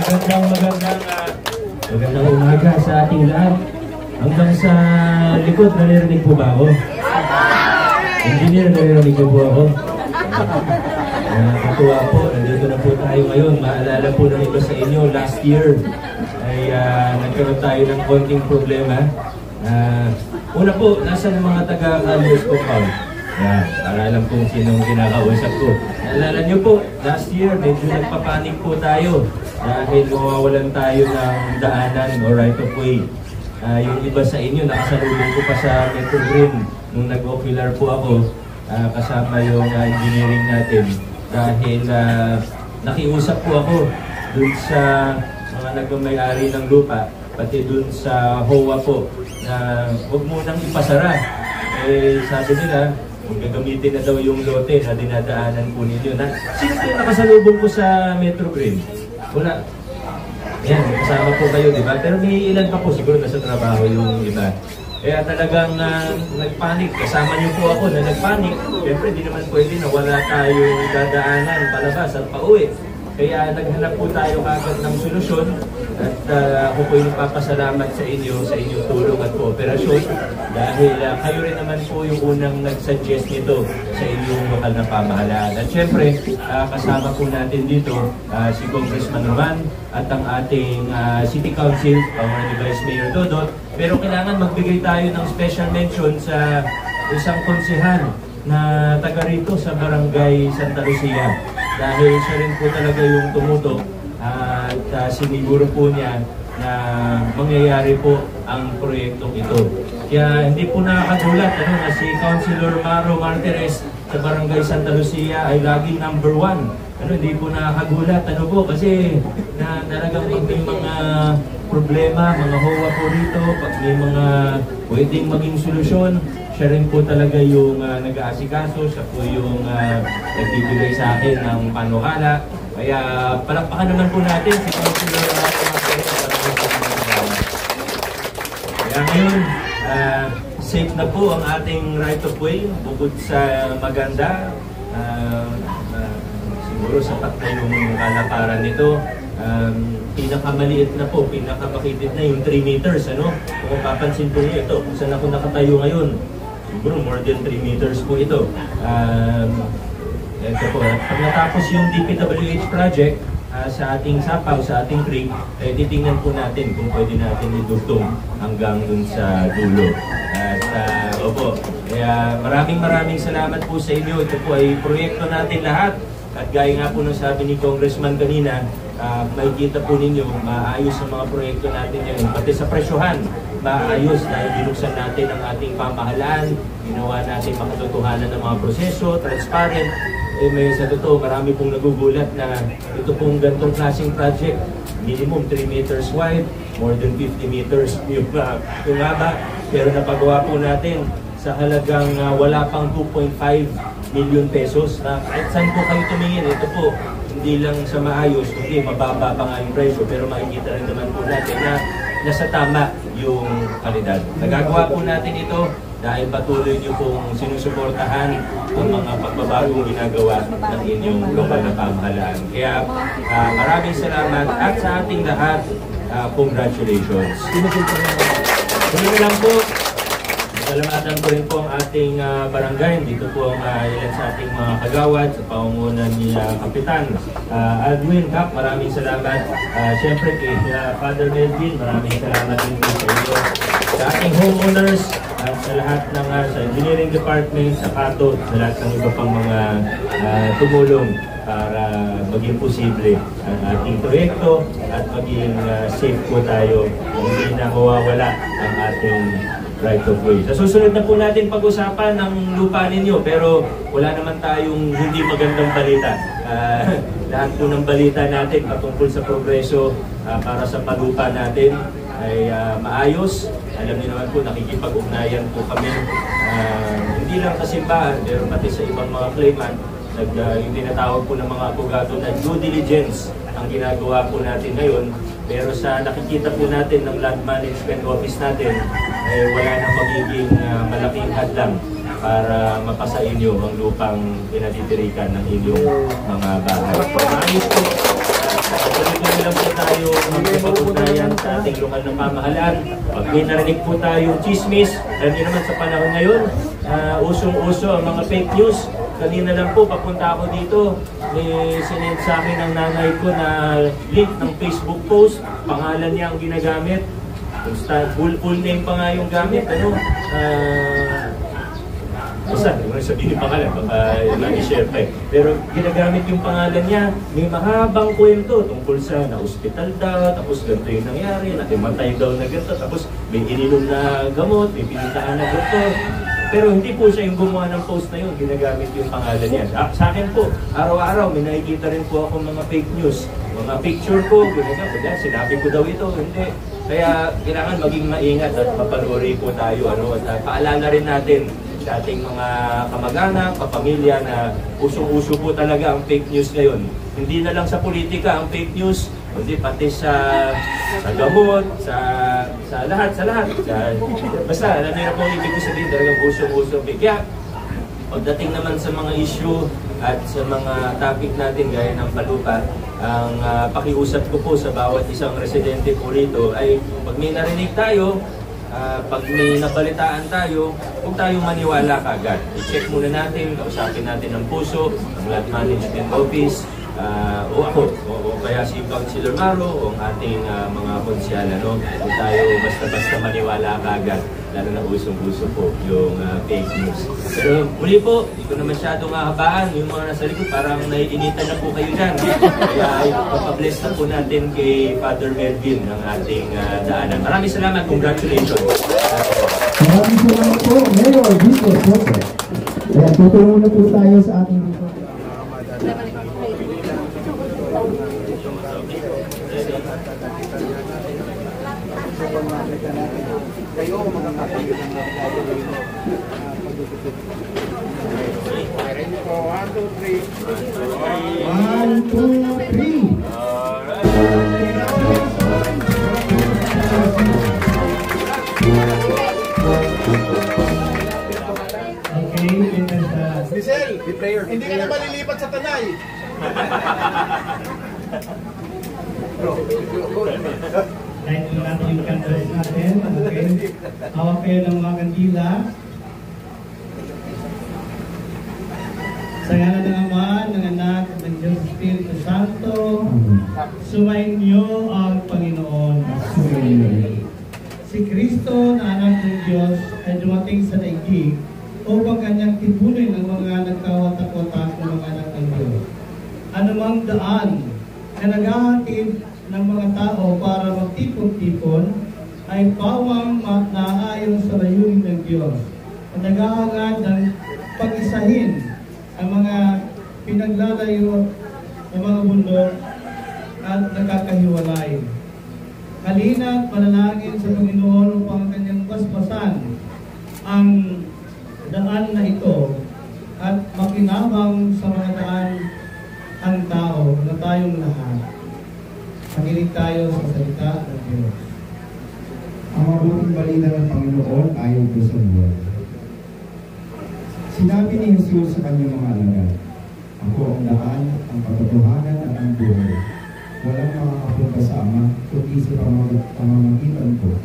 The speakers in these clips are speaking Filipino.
magandang umaga sa ating lahat. Hanggang sa likod, naririnig po ba ako? Engineer, naririnig po ako? Nakakatuwa po, nandito na po tayo ngayon. Maalala po ng iba sa inyo, last year ay nagkaroon tayo ng konting problema. Una po, nasa ng mga taga-Calvers Compound? Para alam kung sinong kinakausap ko. Naalala nyo po, last year medyo nagpapanik po tayo dahil mawawalan tayo ng daanan o right of way. Yung iba sa inyo, nakasalubong ko pa sa Metro Green nung nag-ocular po ako kasama yung engineering natin dahil nakiusap po ako dun sa mga nagmamay-ari ng lupa pati dun sa HOA po na huwag munang ipasara. Sabi nila, kung gagamitin na daw yung lote na dinadaanan po ninyo. Sino po yung nakasalubong ko sa Metro Green? Wala. Yan, kasama po kayo, di ba? Pero may ilan pa po, siguro nasa trabaho yung iba. Kaya talagang nagpanik. Kasama niyo po ako na nagpanik. Siyempre, di naman pwede na wala tayong dadaanan palabas at pauwi. Kaya naghanap po tayo agad ng solusyon at ako po yung nagpapasalamat sa inyong tulong at kooperasyon dahil kayo rin naman po yung unang nag-suggest nito sa inyong lokal na pamahalaan. At syempre, kasama po natin dito si Congressman Roman at ang ating City Council, ni Vice Mayor Dodot. Pero kailangan magbigay tayo ng special mention sa isang konsehal na taga rito sa Barangay Santa Lucia. Dahil siya rin po talaga yung tumutok at siniguro po niya na mangyayari po ang proyektong ito. Kaya hindi po nakakagulat na si Councilor Maro Martires sa Barangay Santa Lucia ay laging number 1. Hindi po nakakagulat kasi na talagang pag may mga problema, mga HOA po rito, pag may mga pwedeng maging solusyon, siya rin po talaga yung nag-aasikaso, siya po yung nagbibigay sa akin ng panukala. Kaya palakpakan naman po natin si Councilor Kaya ngayon, safe na po ang ating right of way, bukod sa maganda. Siguro sapat na yung kalakaran nito. Pinakamaliit na po, pinakamakitid na yung 3 meters. Kung papansin po niyo ito, kung saan ako nakatayo ngayon, siguro more than 3 meters po ito. Ito po, pag natapos yung DPWH project sa ating sapaw, sa ating creek, titingnan po natin kung pwede natin idugtong hanggang dun sa dulo. At opo, kaya maraming salamat po sa inyo. Ito po ay proyekto natin lahat. At gaya nga po nung sabi ni Congressman kanina, makikita po ninyo, maayos ang mga proyekto natin ngayon. Pati sa presyohan, maayos dahil binuksan natin ang ating pamahalaan, ginawa natin makatotohanan ng mga proseso, transparent. May sa totoo, marami pong nagugulat na ito pong gantong klaseng project, minimum 3 meters wide, more than 50 meters yung haba, pero napagawa po natin sa halagang wala pang 2.5 million pesos na kahit saan po kayo tumingin, ito po, hindi lang sa maayos, hindi mababa pa nga yung presyo, pero makikita rin naman po natin na nasa tama yung kalidad. Nagagawa po natin ito dahil patuloy niyo pong sinusuportahan ang mga pagbabagong ginagawa ng inyong lokal na pamahalaan. Kaya maraming salamat at sa ating lahat, congratulations. Tuloy lang po. Salamatan ko rin po ang ating barangay. Dito po ang ilan sa ating mga kagawad sa pangungunan ni Kapitan Aldwin Cap. Maraming salamat. Siyempre kay Father Melvin, maraming salamat din po sa inyo. Sa ating homeowners at sa lahat ng sa engineering department, sa PATO, sa lahat ng iba pang mga tumulong para maging posible ang ating proyekto at maging safe po tayo. Hindi na mawawala ang ating right of way. Sa susunod na po natin pag-usapan ng lupa ninyo, pero wala naman tayong hindi magandang balita. Lahat po ng balita natin patungkol sa progreso para sa palupa natin ay maayos. Alam niyo naman po, nakikipag-ugnayan po kami. Hindi lang sa simbahan, pero pati sa ibang mga claimant. Yung tinatawag po ng mga abogado na due diligence ang ginagawa po natin ngayon. Pero sa nakikita po natin ng Land Management Office natin, wala nang magiging malaking hadlang para mapasa inyo ang lupang pinatitirikan ng inyong mga bahay. Maayos po. Tuloy-tuloy lang po tayo magpapagpunayan sa ating lokal ng pamahalaan. Pag may narinig po tayong chismis, alam niyo naman sa panahon ngayon, usong-uso ang mga fake news. Kanina lang po, papunta ako dito, may sinend sa akin ng nanay ko na link ng Facebook post, pangalan niya ang ginagamit. Full name pa nga yung gamit, basta, hindi mo sabihin yung pangalan, baka nag-share pa eh. Pero ginagamit yung pangalan niya, may mahabang kwento tungkol sa na-hospital daw, tapos ganito yung nangyari, nakimatay daw na ganito, tapos may ininom na gamot, may pinitaan na doktor. Pero hindi po siya yung gumawa ng post na yun, ginagamit yung pangalan niya. Sa akin po, araw-araw, may nakikita rin po ako mga fake news. Mga picture ko, sinabi ko daw ito, hindi. Kaya kailangan maging maingat at mapanuri po tayo. At paalala rin natin sa ating mga kamag-anak, kapamilya na usong-uso po talaga ang fake news ngayon. Hindi na lang sa politika ang fake news, kundi pati sa gamot, sa lahat. Basta, alam niyo na po ibig ko sabihin, talagang usong-uso. Kaya, pagdating naman sa mga issue at sa mga topic natin gaya ng palupa, ang pakiusap ko po sa bawat isang residente po rito ay pag may narinig tayo, pag may nabalitaan tayo, huwag tayong maniwala kagad. I-check muna natin, kausapin natin ang puso, ang Land Management Office, o ako, o kaya si Councilor Maro, o ang ating mga konsyal, huwag tayo basta-basta maniwala kagad, lalo na usong-uso po yung fake news. Pero muli po, hindi ko na masyadong hahabaan, yung mga nasa likod, parang naiinitan na po kayo dyan. Kaya ipapabless na po natin kay Father Melvin ng ating daanan. Maraming salamat, congratulations. Maraming salamat po, Mayor Vico Soto. Kaya tutulungan na po tayo sa ating dito. Kayo mga kapatid ng mga ready po, 1, 2, 3. 1, 2, 3. Michelle, hindi ka na malilipat sa Tanay. Light na natin yung candles natin. Okay. Hawak kayo ng mga kandila. Sa ngalan ng Ama, ng Anak, at ng Diyos Espiritu Santo, sumayin niyo ang Panginoon. Si Kristo na anak ng Diyos ay dumating sa daigdig upang kanyang tipunin ang mga nagkawatak-watak ng mga anak ng Diyos. Anumang daan na naghahatid ng mga tao para magtipon-tipon ay pawang naayon sa layunin ng Diyos at naghahangad ng pag-isahin ang mga pinaglalayo ng mga bundok at nakakahiwalay. Halina't panalangin sa Panginoon upang kanyang basbasan ang daan na ito at makinabang sa mga daan ang tao na tayong lahat. Makinig tayo sa salita ng Diyos. Ang mabuting balita ng Panginoon ayaw ko sa buwan. Sinabi ni Jesus sa kanyang mga alagad, ako ang daan, ang katotohanan at ang buhay. Walang makakapong kasama, kundi sa pamamagitan ko.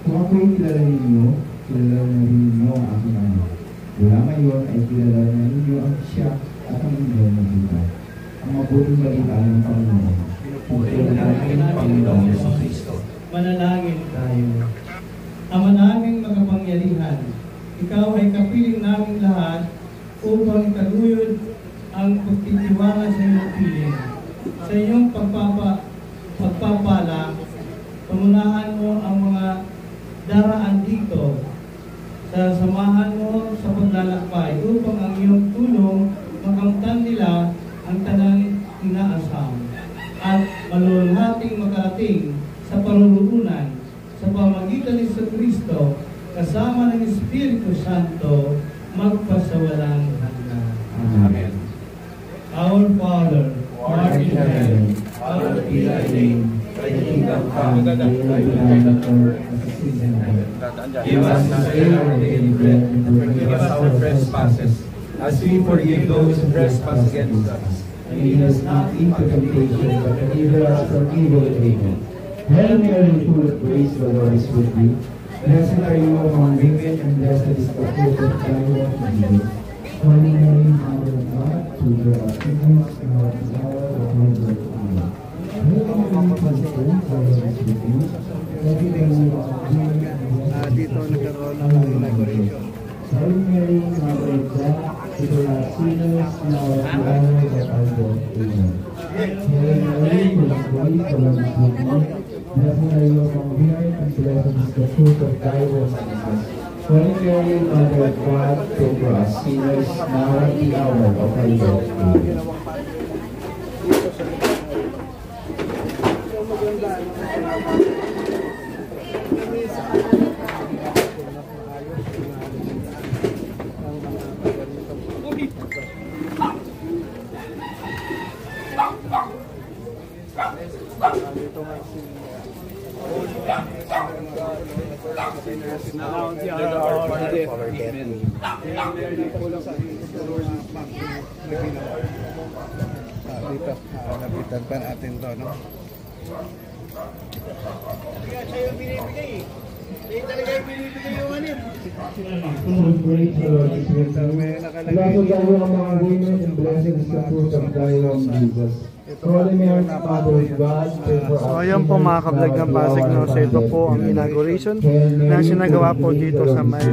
Kung ako'y kilala ninyo, kilala na rin ninyo ang aking Ama. Mula ngayon ay kilala na ninyo ang siya at ang inyong nakita. Ang mabuting balita ng Panginoon. Manalangin tayo. Ama naming makapangyarihan, ikaw ay kapiling naming lahat upang ikaluyod ang pagtitiwala sa iyong piling. Sa iyong pagpapala, pamunahan mo ang mga daraan dito. Samahan mo sa paglalakbay upang ang iyong tulong makamtan nila ang tanang inaasam at malulhating makarating sa paruroonan sa pamagitan ni Kristo kasama ng Espiritu Santo magpasawalang hanggan. Amen. Our Father, who art in heaven, hallowed be thy name. Thy kingdom come, thy will be done on earth as it is in heaven. Give us this day our daily bread, and forgive us our trespasses, as we forgive those who trespass against us. and lead us not into temptation, but deliver us from evil. Amen. Hail Mary, full of grace, the Lord is with thee. Blessed are you among women, and blessed is the fruit of thy womb, Jesus. Holy Mary, Mother of God, pray for us sinners, now at the hour of our death. Amen. Hail Mary, full of grace, the Lord is with thee. Blessed are you among women, and blessed is the fruit of thy womb. Hail Mary, Mother of God, pray for us sinners, now at the hour of our death. Amen. Hail Mary, full of grace, the Lord is with thee. Blessed are you among women, and blessed is the fruit of thy womb, Jesus. Holy Mary, Mother of God, pray for us sinners, now at the hour of our death. Amen. Dito, nabitan pa natin to, no? Full of grace, the Lord is with thee. Blessed are you among women, and blessed is the fruit of thy womb, Jesus. Holy Mary, Mother of God, pray for us. So ayan po mga kablog ng Pasig, no? So ito po ang inauguration na sinagawa po dito sa may